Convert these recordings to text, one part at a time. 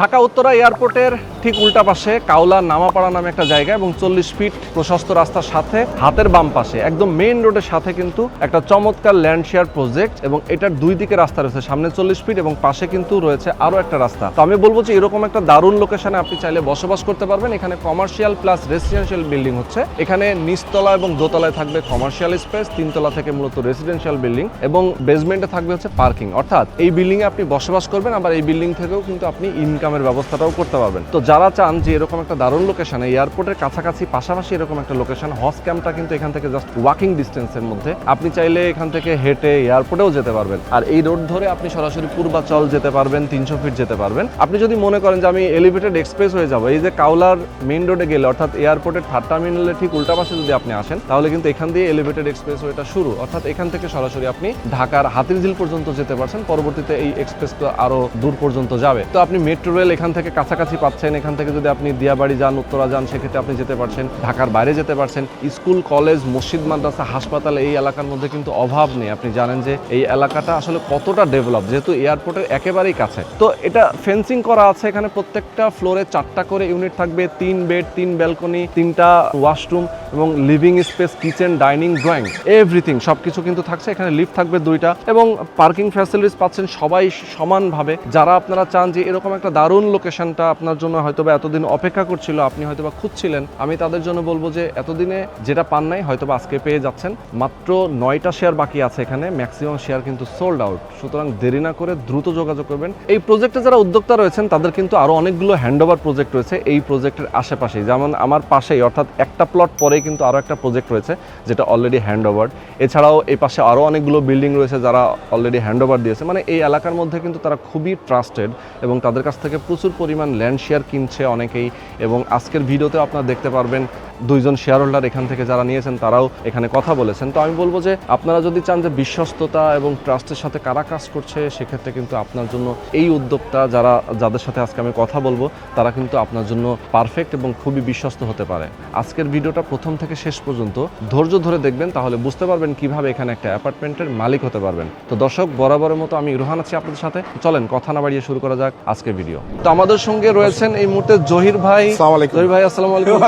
ঢাকা উত্তরা এয়ারপোর্টের ঠিক উল্টা পাশে কাউলা নামাপাড়া নামে একটা জায়গা এবং 40 ফিট প্রশস্ত রাস্তার সাথে হাতের বাম পাশে একদম মেইন রোডের সাথে কিন্তু একটা চমৎকার ল্যান্ড শেয়ার প্রজেক্ট এবং এটার দুই দিকে রাস্তা রয়েছে, সামনে 40 ফিট এবং পাশে কিন্তু রয়েছে আরো একটা রাস্তা। তো আমি বলবো যে এরকম একটা দারুণ লোকেশনে আপনি চাইলে বসবাস করতে পারবেন। এখানে কমার্শিয়াল প্লাস রেসিডেন্সিয়াল বিল্ডিং হচ্ছে। এখানে নিচতলা এবং দোতলায় থাকবে কমার্শিয়াল স্পেস, তিনতলা থেকে মূলত রেসিডেন্সিয়াল বিল্ডিং এবং বেসমেন্টে থাকবে হচ্ছে পার্কিং। অর্থাৎ এই বিল্ডিং এ আপনি বসবাস করবেন, আবার এই বিল্ডিং থেকেও কিন্তু আপনি ইনকামের ব্যবস্থাটাও করতে পারবেন। তো যারা চান যে এরকম একটা দারুণ লোকেশনে এয়ারপোর্টের কাছাকাছি পাশাপাশি এরকম একটা লোকেশন, হজ ক্যাম্পটা কিন্তু এখান থেকে জাস্ট ওয়াকিং ডিস্টেন্সের মধ্যে, আপনি চাইলে এখান থেকে হেঁটে এয়ারপোর্টেও যেতে পারবেন। আর এই রোড ধরে আপনি সরাসরি পূর্বাচল যেতে পারবেন, 300 ফিট যেতে পারবেন। আপনি যদি মনে করেন যে আমি এলিভেটেড এক্সপ্রেস হয়ে যাবো, এই যে কাউলার মেইন রোডে গেলে অর্থাৎ এয়ারপোর্টের থার্ড টার্মিনালের ঠিক উল্টা পাশে যদি আপনি আসেন, তাহলে কিন্তু এখান দিয়ে এলিভেটেড এক্সপ্রেস ওয়েটা শুরু। অর্থাৎ এখান থেকে সরাসরি আপনি ঢাকার হাতিরঝিল পর্যন্ত যেতে পারছেন। পরবর্তীতে এই এক্সপ্রেস তো আরো দূর পর্যন্ত যাবে। তো আপনি মেট্রো রেল এখান থেকে কাছাকাছি পাচ্ছেন। এখান থেকে যদি আপনি দিয়াবাড়ি যান, উত্তরা যান, সেক্ষেত্রে আপনি যেতে পারছেন। ঢাকার বাইরে যেতে পারছেন। স্কুল, কলেজ, মসজিদ, মাদ্রাসা, হাসপাতাল এই এলাকার মধ্যে কিন্তু অভাব নেই। আপনি জানেন যে এই এলাকাটা আসলে কতটা ডেভেলপ, যেহেতু এয়ারপোর্টের একেবারেই কাছে। তো এটা ফেন্সিং করা আছে। এখানে প্রত্যেকটা ফ্লোরে 4টা করে ইউনিট থাকবে, 3 বেড, 3 ব্যালকনি, 3টা ওয়াশরুম এবং living space, kitchen, dining, drawing, everything সবকিছু কিন্তু থাকছে। এখানে লিফট থাকবে 2টা এবং পার্কিং ফ্যাসিলিটিস পাচ্ছেন সবাই সমানভাবে। যারা আপনারা চান যে এরকম একটা দারুণ লোকেশনটা আপনার জন্য হয়তোবা এতদিন অপেক্ষা করছিল, আপনি হয়তোবা খুঁজছিলেন, আমি তাদের জন্য বলবো যে এতদিনে যেটা পান নাই হয়তোবা আজকে পেয়ে যাচ্ছেন। মাত্র 9টা শেয়ার বাকি আছে এখানে, ম্যাক্সিমাম শেয়ার কিন্তু সোল্ড আউট। সুতরাং দেরি না করে দ্রুত যোগাযোগ করবেন। এই প্রজেক্টে যারা উদ্যোক্তা রয়েছেন তাদের কিন্তু আরো অনেকগুলো হ্যান্ডওভার প্রজেক্ট রয়েছে এই প্রজেক্টের আশেপাশেই। যেমন আমার পাশেই অর্থাৎ একটা প্লট পরেই কিন্তু আরো একটা প্রজেক্ট রয়েছে যেটা অলরেডি হ্যান্ডওভার। এছাড়াও এই পাশে আরো অনেকগুলো বিল্ডিং রয়েছে যারা অলরেডি হ্যান্ডওভার দিয়েছে। মানে এই এলাকার মধ্যে কিন্তু তারা খুবই ট্রাস্টেড এবং তাদের কাছ থেকে প্রচুর পরিমাণ ল্যান্ড শেয়ার কিনছে অনেকেই। এবং আজকের ভিডিওতে আপনারা দেখতে পারবেন 2জন শেয়ার হোল্ডার এখান থেকে যারা নিয়েছেন তারাও এখানে কথা বলেছেন। তো আমি বলবো যে আপনারা যদি চান যে বিশ্বস্ততা এবং ট্রাস্টের সাথে কারা কাজ করছে, সেক্ষেত্রে কিন্তু আপনার জন্য এই উদ্যোক্তা যাদের সাথে আজকে আমি কথা বলবো তারা কিন্তু আপনার জন্য পারফেক্ট এবং খুবই বিশ্বস্ত হতে পারে। আজকের ভিডিওটা প্রথম থেকে শেষ পর্যন্ত ধৈর্য ধরে দেখবেন, তাহলে বুঝতে পারবেন কিভাবে এখানে একটা অ্যাপার্টমেন্টের মালিক হতে পারবেন। তো দর্শক, বরাবরের মতো আমি রোহান আছি আপনাদের সাথে। চলেন কথা না বাড়িয়ে শুরু করা যাক আজকের ভিডিও। তো আমাদের সঙ্গে রয়েছেন এই মুহূর্তে জহির ভাই। জহির ভাই আসসালামু আলাইকুম।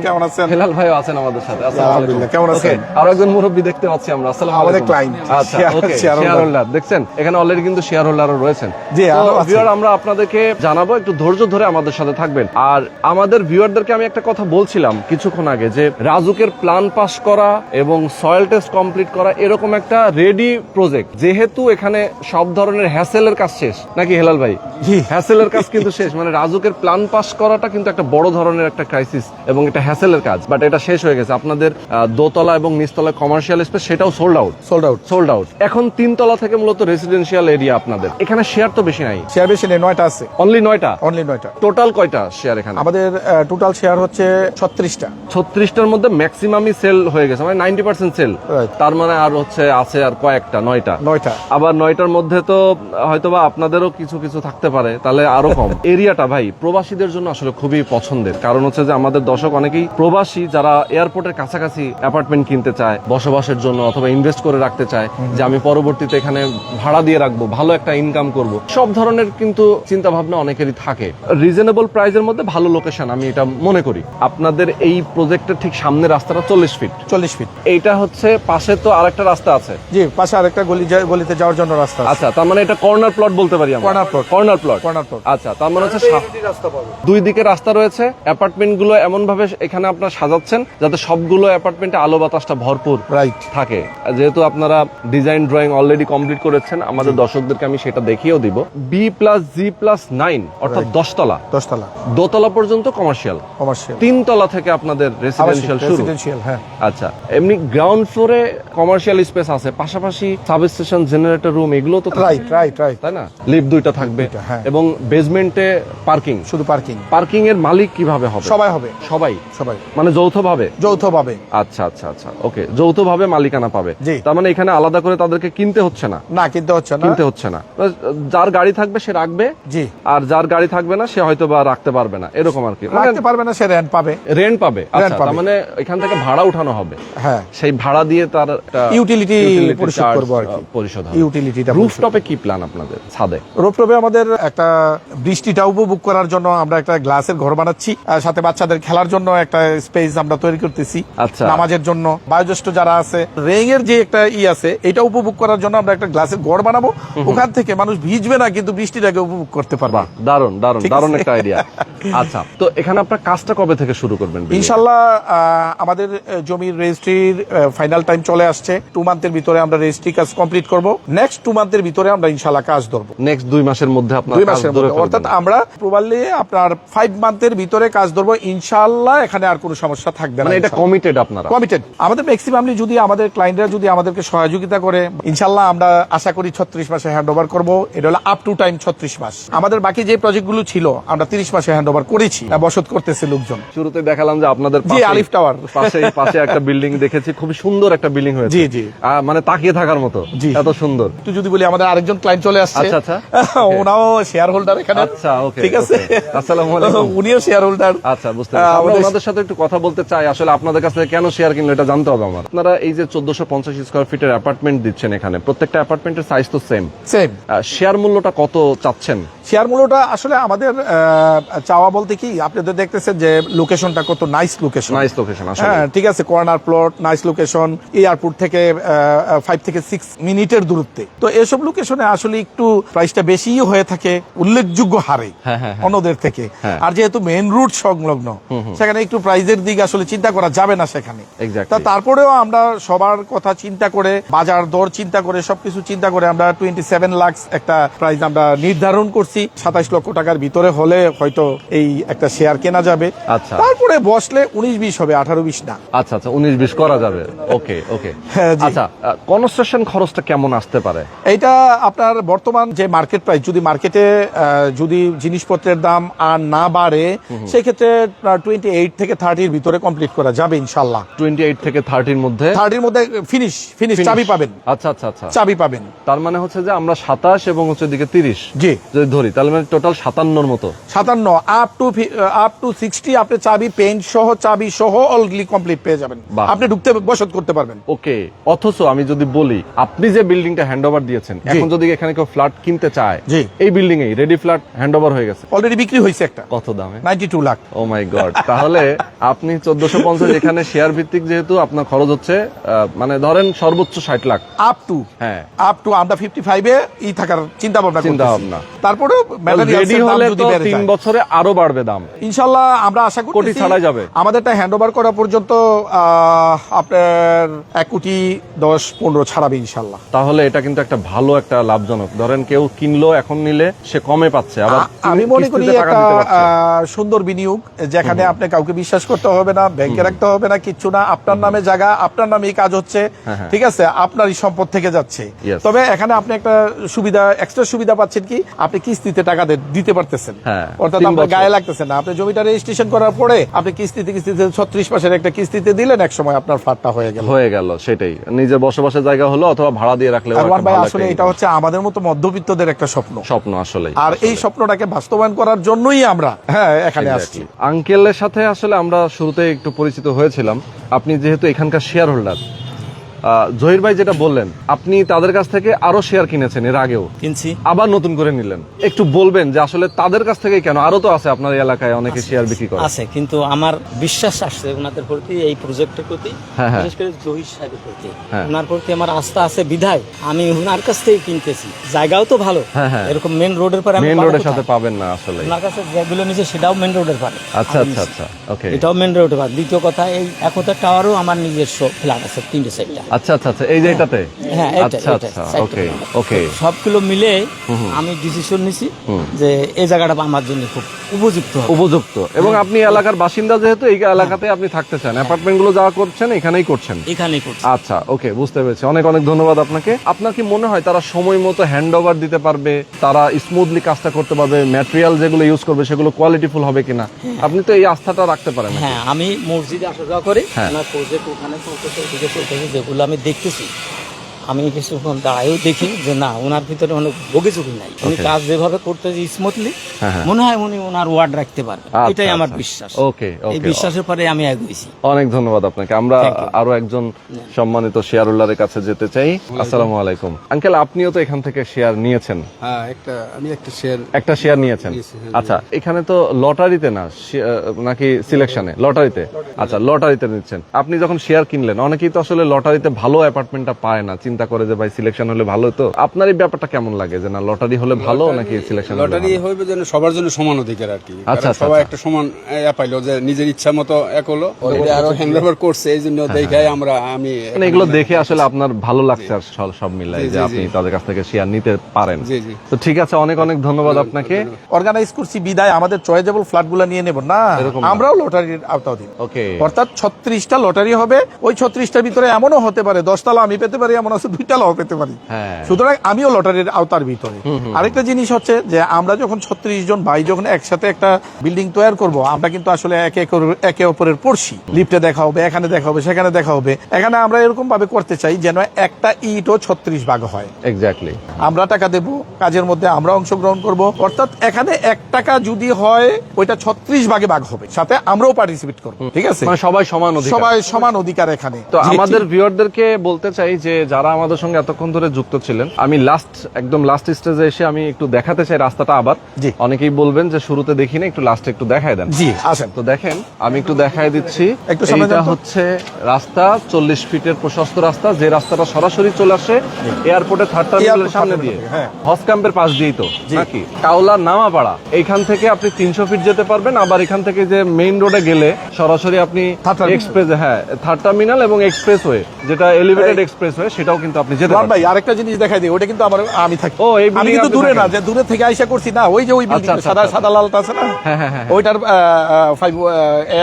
কেমন আছেন? হেলাল ভাইও আছেন আমাদের সাথে। আলহামদুলিল্লাহ, কেমন আছেন? আরো একজন মুরব্বি দেখতে পাচ্ছি আমরা। আসসালামু আলাইকুম। আমাদের ক্লায়েন্ট, আচ্ছা, ওকে, শেয়ার হোল্ডার দেখছেন এখানে অলরেডি কিন্তু শেয়ার হোল্ডারও রয়েছেন। জি, ভিউয়ার আমরা আপনাদেরকে জানাবো, একটু ধৈর্য ধরে আমাদের সাথে থাকবেন। আর আমাদের ভিউয়ারদেরকে আমি একটা কথা বলছিলাম কিছুক্ষণ আগে যে রাজুকের প্ল্যান পাস করা এবং সয়েল টেস্ট কমপ্লিট করা এরকম একটা রেডি প্রজেক্ট, যেহেতু এখানে সব ধরনের হ্যাসেলের কাজ শেষ, নাকি হেলাল ভাই? হ্যাসেলের কাজ কিন্তু শেষ। মানে রাজুকের প্ল্যান পাস করাটা কিন্তু একটা বড় ধরনের একটা ক্রাইসিস এবং এটা হ্যাসেলের কাজ, বাট এটা শেষ হয়ে গেছে। আপনাদের দোতলা এবং নিচতলা কমার্শিয়াল স্পেস সেটাও সোল্ড আউট। এখন 3তলা থেকে মূলত রেসিডেন্সিয়াল এরিয়া আপনাদের। এখানে শেয়ার তো বেশি নাই, শেয়ার বেশি নেই, 9টা আছে। অনলি 9টা? অনলি 9টা। টোটাল কয়টা শেয়ার এখানে? আমাদের টোটাল শেয়ার হচ্ছে 36টা। 36টার মধ্যে ম্যাক্সিমামই সেল হয়ে গেছে, মানে 90% সেল। তার মানে আর আছে আর কয়েকটা, 9টা। আবার 9টার মধ্যে তো হয়তোবা আপনাদেরও কিছু কিছু থাকতে পারে, তাহলে আরো কম। এরিয়াটা ভাই প্রবাসীদের জন্য আসলে খুবই পছন্দের, কারণ হচ্ছে যে আমাদের দর্শক অনেকেই প্রবাসী যারা এয়ারপোর্টের কাছাকাছি অ্যাপার্টমেন্ট কিনতে চায় বসবাসের জন্য, অথবা ইনভেস্ট করে রাখতে চায় যে আমি পরবর্তীতে এখানে ভাড়া দিয়ে রাখবো, ভালো একটা ইনকাম করব। সব ধরনের কিন্তু চিন্তা ভাবনা অনেকেরই থাকে। রিজনেবল প্রাইসের মধ্যে ভালো লোকেশন, আমি এটা মনে করি। আপনাদের এই প্রজেক্টের ঠিক সামনে রাস্তাটা 40 ফিট। এইটা হচ্ছে পাশে তো আরেকটা রাস্তা আছে। জি, পাশে আরেকটা গলিতে যাওয়ার জন্য রাস্তা। আচ্ছা, তার মানে এটা কর্নার প্লট বলতে পারি আমরা। Corner plot. আচ্ছা, তার মানে হচ্ছে দুই দিকে রাস্তা রয়েছে। অ্যাপার্টমেন্ট গুলো এমন ভাবে এখানে আপনারা সাজাচ্ছেন যাতে সবগুলো অ্যাপার্টমেন্টে আলো বাতাসটা ভরপুর থাকে। যেহেতু আপনারা ডিজাইন ড্রয়িং অলরেডি কমপ্লিট করেছেন, আমাদের দর্শকদেরকে আমি সেটা দেখিয়েও দিব। B+G+9 অর্থাৎ 10তলা। দোতলা পর্যন্ত কমার্শিয়াল। 3তলা থেকে আপনাদের রেসিডেন্সিয়াল শুরু। হ্যাঁ। আচ্ছা, এমনি গ্রাউন্ড ফ্লোরে কমার্শিয়াল স্পেস আছে, পাশাপাশি সাবস্টেশন, জেনারেটর রুম, এগুলো তো রাইট, তাই না? লিফট 2টা থাকবে এবং বেসমেন্টে পার্কিং। শুধু পার্কিং এর মালিক কিভাবে হবে? সবাই মানে যৌথভাবে। আচ্ছা, ওকে, যৌথভাবে মালিকানা পাবে। তার মানে এখানে আলাদা করে তাদেরকে কিনতে হচ্ছে না। কিনতে হচ্ছে না। যার গাড়ি থাকবে সে রাখবে, আর যার গাড়ি থাকবে না সে হয়তো বা রাখতে পারবে না, এরকম আর কি। রাখতে পারবে না, সে রেন্ট পাবে। আচ্ছা, তার মানে এখান থেকে ভাড়া উঠানো হবে। হ্যাঁ, সেই ভাড়া দিয়ে তার ইউটিলিটি পরিশোধ করব আর কি। রুফটপে কি প্ল্যান আপনাদের? ছাদে রুফটপে আমাদের একটা বৃষ্টিটা উপভোগ করার জন্য আমরা একটা গ্লাসের ঘর বানাচ্ছি, সাথে বাচ্চাদের খেলার জন্য একটা স্পেস আমরা তৈরি করতেছি, আচ্ছা। নামাজের জন্য বয়োজ্যেষ্ঠ যারা আছে রেইং এর যে একটা আছে এটা উপভোগ করার জন্য আমরা একটা গ্লাসের ঘর বানাবো। ওখান থেকে মানুষ ভিজবে না, কিন্তু বৃষ্টিটাকে উপভোগ করতে পারবে। বাহ, দারুণ দারুণ ঠিক দারুণ আছে। একটা আইডিয়া। আচ্ছা, তো এখানে আপনার কাজটা কবে থেকে শুরু করবেন? ইনশাল্লাহ আমাদের জমির রেজিস্ট্রির ফাইনাল টাইম চলে আসছে। 2 মান্থের ভিতরে আমরা রেজিস্ট্রি কাজ কমপ্লিট করব। নেক্সট 2 মান্থের ভিতরে আমরা ইনশাল্লাহ কাজ ধরবো। নেক্সট 2 মাসের মধ্যে আপনার 2 কাজ মাসের ধরে মধ্যে, ফেলবেন। অর্থাৎ আমরা প্রবাবলি আপনার 5 মান্থের ভিতরে কাজ ধরবো ইনশাল্লাহ। এখানে আর কোনো সমস্যা থাকবে না। মানে এটা কমিটেড আপনারা? কমিটেড। আমাদের ম্যাক্সিমামলি যদি আমাদের ক্লায়েন্টরা যদি আমাদেরকে সহযোগিতা করে ইনশাল্লাহ আমরা আশা করি 36 মাসে হ্যান্ড ওভার করবো। এটা হলো আপ টু টাইম 36 মাস। আমাদের বাকি যে প্রজেক্টগুলো ছিল আমরা 30 মাসে হ্যান্ড ওভার করেছি, বসত করতেছে লোকজন। শুরুতে দেখালাম যে আপনাদের জি, আলিফ টাওয়ার পাশে একটা বিল্ডিং দেখেছি, খুব সুন্দর একটা বিল্ডিং হয়েছে। জি, জি। মানে তাকিয়ে থাকার মতো, জি। এত সুন্দর। একটু যদি বলি আমাদের আরেকজন ক্লায়েন্ট চলে আসছে। আচ্ছা, আচ্ছা। ওনাও শেয়ার হোল্ডার এখানে। আচ্ছা, ওকে, ঠিক আছে। ওকে। আসসালামু আলাইকুম। উনিও শেয়ার হোল্ডার। আচ্ছা, বুঝতে পারছি। আমরা ওনাদের সাথে একটু কথা বলতে চাই, আসলে আপনাদের কাছে কেন শেয়ার কিনলো এটা জানতে হবে আমার। আপনারা এই যে 1450 স্কয়ার ফিটের অ্যাপার্টমেন্ট দিচ্ছেন, এখানে প্রত্যেকটা অ্যাপার্টমেন্টের সাইজ তো সেম। শেয়ার মূল্যটা কত চাচ্ছেন? শেয়ার মূল্যটা আসলে আমাদের চাওয়া বলতে কি, আপনাদের দেখতেছেন যে লোকেশনটা কত নাইস লোকেশন। নাইস লোকেশন আসলে। হ্যাঁ, ঠিক আছে। Corner plot, nice location, airport থেকে 5 থেকে 6 মিনিটের দূরত্বে। তো এসব লোকেশনে আসলে একটু প্রাইসটা বেশিই হয়ে থাকে উল্লেখযোগ্য হারে অন্যদের থেকে। আর যেহেতু মেইন রুট সংলগ্ন, সেখানে একটু প্রাইসের দিক আসলে চিন্তা করা যাবে না সেখানে। তা তারপরেও আমরা সবার কথা চিন্তা করে, বাজার দর চিন্তা করে, সবকিছু চিন্তা করে আমরা 27 লাখ একটা প্রাইস আমরা নির্ধারণ করছি। 27 লক্ষ টাকার ভিতরে হলে হয়তো এই একটা শেয়ার কেনা যাবে। আচ্ছা। তারপরে বসলে 19-20 হবে, 18-20 না। আচ্ছা, আচ্ছা, 19-20 করা যাবে। ওকে, ওকে। আচ্ছা, কনস্ট্রাকশন খরচটা কেমন আসতে পারে? এটা আপনার বর্তমান যে মার্কেট প্রাইস, যদি মার্কেটে যদি জিনিসপত্রের দাম আর না বাড়ে, সেক্ষেত্রে 28 থেকে 30-র ভিতরে কমপ্লিট করা যাবে ইনশাল্লাহ। 28 থেকে 30-র মধ্যে? 30-র মধ্যে ফিনিশ চাবি পাবেন। আচ্ছা, আচ্ছা, আচ্ছা, চাবি পাবেন। তার মানে হচ্ছে যে আমরা 27 এবং হচ্ছে দিকে 30 জি যদি ধরি, তাহলে মানে টোটাল 57-র মতো। 57 আপ টু 60 আপনি চাবি, পেইন্ট সহ, চাবি সহ অলরেডি কমপ্লিট পেয়ে যাবেন। আপনি ঢুকতে বসত করতে পারবেন। ওকে। অথচ আমি যদি বলি, আপনি যে বিল্ডিংটা হ্যান্ডওভার দিয়েছেন, এখন যদি এখানে কেউ ফ্ল্যাট কিনতে চায়, জি, এই বিল্ডিং এই রেডি ফ্ল্যাট হ্যান্ডওভার হয়ে গেছে, অলরেডি বিক্রি হয়েছে একটা। কত দামে? 92 লাখ। ও মাই গড। তাহলে আপনি 1450, এখানে শেয়ার ভিত্তিক যেহেতু আপনার খরচ হচ্ছে মানে ধরেন সর্বোচ্চ 60 লাখ আপ টু। হ্যাঁ, আপ টু আমরা 55-এ থাকার চিন্তা ভাবনা করতেছি। তারপরে রেডি হলে তো 3 বছরে আরো বাড়বে দাম ইনশাআল্লাহ। আমরা আশা করি কোটি ছাড়াই যাবে। আমাদেরটা হ্যান্ডওভার করা পর্যন্ত আপনার 1,10,15,00,000 ছাড়াবে ইনশাআল্লাহ। তাহলে এটা কিন্তু একটা ভালো একটা লাভজনক। ধরেন কেউ কিনলো, এখন নিলে সে কমে পাচ্ছে, আবার আমি মনে করি কিস্তিতে টাকা একটা দিতে পারছে। সুন্দর বিনিয়োগ, যেখানে আপনি কাউকে বিশ্বাস করতে হবে না, ব্যাংকে রাখতে হবে না, কিচ্ছু না। আপনার নামে জায়গা, আপনার নামেই কাজ হচ্ছে, ঠিক আছে, আপনারই সম্পদ থেকে যাচ্ছে। তবে এখানে আপনি একটা সুবিধা, এক্সট্রা সুবিধা পাচ্ছেন কি, আপনি কিস্তিতে টাকা দিতে পারতেছেন। অর্থাৎ আপনার গায়ে লাগতেছে না। আপনি জমিটা রেজিস্ট্রেশন করার পরে আপনি কিস্তিতে 36 মাসের একটা কিস্তিতে দিলেন, এক সময় আপনার ফ্ল্যাটটা হয়ে গেল। সেটাই, নিজের বসবাসের জায়গা হলো, অথবা ভাড়া দিয়ে রাখলে। আসলে এটা হচ্ছে আমাদের মতো মধ্যবিত্তদের একটা স্বপ্ন আসলে। আর এই স্বপ্নটাকে বাস্তবায়ন করার জন্যই আমরা এখানে আসছি। আঙ্কেলের সাথে আসলে আমরা শুরুতে একটু পরিচিত হয়েছিলাম। আপনি যেহেতু এখানকার শেয়ার হোল্ডার, জহির ভাই যেটা বললেন, আপনি তাদের কাছ থেকে আরো শেয়ার কিনেছেন, এর আগেও কিনছি, আবার নতুন করে নিলেন। একটু বলবেন যে আসলে তাদের কাছ থেকে কেন? আরো তো আছে আপনার এলাকায় অনেকে শেয়ার বিক্রি করে। আছে, কিন্তু আমার বিশ্বাস আসছে ওনাদের প্রতি, এই প্রজেক্টের প্রতি, বিশেষ করে জহির সাহেবের প্রতি। ওনার প্রতি আমার আস্থা আছে বিধায় আমি ওনার কাছ থেকে কিনতেছি। জায়গাও তো ভালো, এরকম মেন রোডের পরে, মেন রোডের সাথে পাবেন না আসলে। ওনার কাছে যেগুলো নিচে সেটাও মেন রোডের পারে। আচ্ছা, আচ্ছা, আচ্ছা, ওকে। এটাও মেন রোডের পারে। দ্বিতীয় কথা, এই একতা টাওয়ারও আমার নিজস্ব ফ্ল্যাট আছে 3টে 4টা। আচ্ছা, আচ্ছা, আচ্ছা, এই যে এটাতে। হ্যাঁ, আচ্ছা, আচ্ছা, ওকে, ওকে। সবগুলো মিলে আমি ডিসিশন নিছি যে এই জায়গাটা আমার জন্য খুব উপযুক্ত। এবং আপনি এলাকার বাসিন্দা, যেহেতু এই এলাকাতে আপনি থাকতে চান, অ্যাপার্টমেন্ট গুলো যা করছেন এখানেই করছেন। আচ্ছা, ওকে, বুঝতে পেরেছি। অনেক অনেক ধন্যবাদ আপনাকে। আপনার কি মনে হয় তারা সময় মতো হ্যান্ড ওভার দিতে পারবে? তারা স্মুথলি কাজটা করতে পারবে? ম্যাটেরিয়াল যেগুলো ইউজ করবে সেগুলো কোয়ালিটিফুল হবে কিনা? আপনি তো এই আস্থাটা রাখতে পারেন। হ্যাঁ, আমি মসজিদে আসা যাওয়া করি, ওনার প্রজেক্ট ওখানে চলতেছে, যেগুলো আমি দেখতেছি আমি কিছুক্ষণ দাঁড়ায়ও দেখি যে না ওনার ভিতরে অনেক বগিচুকি নাই, উনি কাজ যেভাবে করতেছে স্মুথলি, মনে হয় উনি ওনার ওয়ার্ড রাখতে পারবেন, এটাই আমার বিশ্বাস। ওকে, এই বিশ্বাসের পরে আমি এগোইছি। অনেক ধন্যবাদ আপনাকে। আমরা আরো একজন সম্মানিত শেয়ার হোল্ডারের কাছে যেতে চাই। আসসালামু আলাইকুম আঙ্কেল, আপনিও তো এখান থেকে শেয়ার নিয়েছেন? হ্যাঁ, আমি একটা শেয়ার নিয়েছেন। আচ্ছা, এখানে তো লটারিতে না নাকি সিলেকশনে? লটারিতে। আচ্ছা, লটারিতে নিচ্ছেন। আপনি যখন শেয়ার কিনলেন, অনেকেই তো আসলে লটারিতে ভালো অ্যাপার্টমেন্টটা পায় না, চিন্তা করে যে ভাই সিলেকশন হলে ভালো হতো। আপনার এই ব্যাপারটা কেমন লাগে যে না লটারি হলে ভালো নাকি সিলেকশন? লটারি হইবে যেন সবার জন্য সমান অধিকার আর কি। আচ্ছা, সবাই একটা সমান পাইলো, যে নিজের ইচ্ছা মতো এক হলো, আরো হ্যান্ডওভার করছে, এই জন্য দেখাই আমি মানে এগুলো দেখে আসলে আপনার ভালো লাগছে আর সব মিলাই যে আপনি তাদের কাছ থেকে শেয়ার নিতে পারেন। তো ঠিক আছে, অনেক অনেক ধন্যবাদ আপনাকে। অর্গানাইজ করছি বিদায় আমাদের চয়েজেবল ফ্ল্যাটগুলো নিয়ে নেব না, আমরাও লটারির আওতাধীন। ওকে, অর্থাৎ 36টা লটারি হবে। ওই 36টার ভিতরে এমনও হতে পারে 10তলা আমি পেতে পারি, এমন আছে 2তলাও পেতে পারি। সুতরাং আমিও লটারির আওতার ভিতরে। আরেকটা জিনিস হচ্ছে যে আমরা যখন 36 জন ভাই যখন একসাথে একটা বিল্ডিং তৈরি করব, আমরা কিন্তু আসলে একে অপরের পড়শি। লিফটে দেখা হবে, এখানে দেখা হবে, সেখানে দেখা হবে। এখানে আমরা এরকম ভাবে করতে চাই যেন একটা ইটও 36 ভাগ হয়। এক্স্যাক্টলি। আমরা টাকা দেব, কাজের মধ্যে আমরা অংশগ্রহণ করব। অর্থাৎ এখানে 1 টাকা যদি হয় ওইটা 36 ভাগে ভাগ হবে, সাথে আমরাও পার্টিসিপেট করব। ঠিক আছে, মানে সবাই সমান অধিকার এখানে। তো আমাদের ভিউয়ারদেরকে বলতে চাই যে যারা আমাদের সঙ্গে এতক্ষণ ধরে যুক্ত ছিলেন, আমি একদম লাস্ট স্টেজে এসে আমি একটু দেখাতে চাই রাস্তাটা আবার। অনেকেই বলবেন যে শুরুতে দেখি না, একটু লাস্টে একটু দেখায় দেন। জি আসেন। তো দেখেন, আমি একটু দেখায় দিচ্ছি। এটা হচ্ছে রাস্তা, 40 ফিটের প্রশস্ত রাস্তা, যে রাস্তাটা সরাসরি চলে আসে এয়ারপোর্টের 3rd টার্মিনালের সামনে দিয়ে, হজ ক্যাম্পের পাশ দিয়েই তো নাকি কাওলা নামাপাড়া। এইখান থেকে আপনি 300 ফিট যেতে পারবেন। আবার এখান থেকে যে মেইন রোডে গেলে সরাসরি আপনি এক্সপ্রেস, 3rd টার্মিনাল এবং এক্সপ্রেসওয়ে, যেটা এলিভেটেড এক্সপ্রেসওয়ে, সেটাও কিন্তু আপনি যেতে পারবেন। ভাই আরেকটা জিনিস দেখাই দিই, ওটা কিন্তু আমি থাকি। আমি কিন্তু দূরে না, যে দূরে থেকে আইসা করছি না, ওই যে ওই বিল্ডিং সাদা লালটা আছে না, ওইটার 5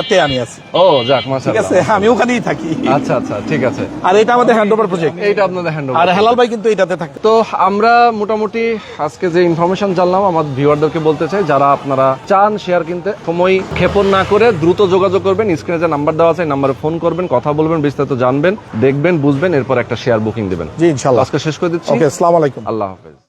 এতে আমি আছি। ও যাক, মাশাআল্লাহ, ঠিক আছে, আমি ওখানেই থাকি। আচ্ছা, ঠিক আছে। আর এটা আমাদের হ্যান্ডওভার প্রজেক্ট, এইটা আপনাদের হ্যান্ডওভার। আর হেলাল ভাই কিন্তু এটাতে থাকে। তো আমরা মোটামুটি আজকে যে ইনফরমেশন জানলাম, আমার ভিউয়ারদেরকে বলতে চাই যারা আপনারা চান শেয়ার কিনতে, সময় ক্ষেপণ না করে দ্রুত যোগাযোগ করবেন। স্ক্রিনে যে নাম্বার দেওয়া আছে, নাম্বারে ফোন করবেন, কথা বলবেন, বিস্তারিত জানবেন, দেখবেন, বুঝবেন, এরপর একটা শেয়ার বুকিং দিবেন। জি ইনশাআল্লাহ। আজকে শেষ করে দিচ্ছি। ওকে, আসসালামু আলাইকুম। আল্লাহ হাফেজ।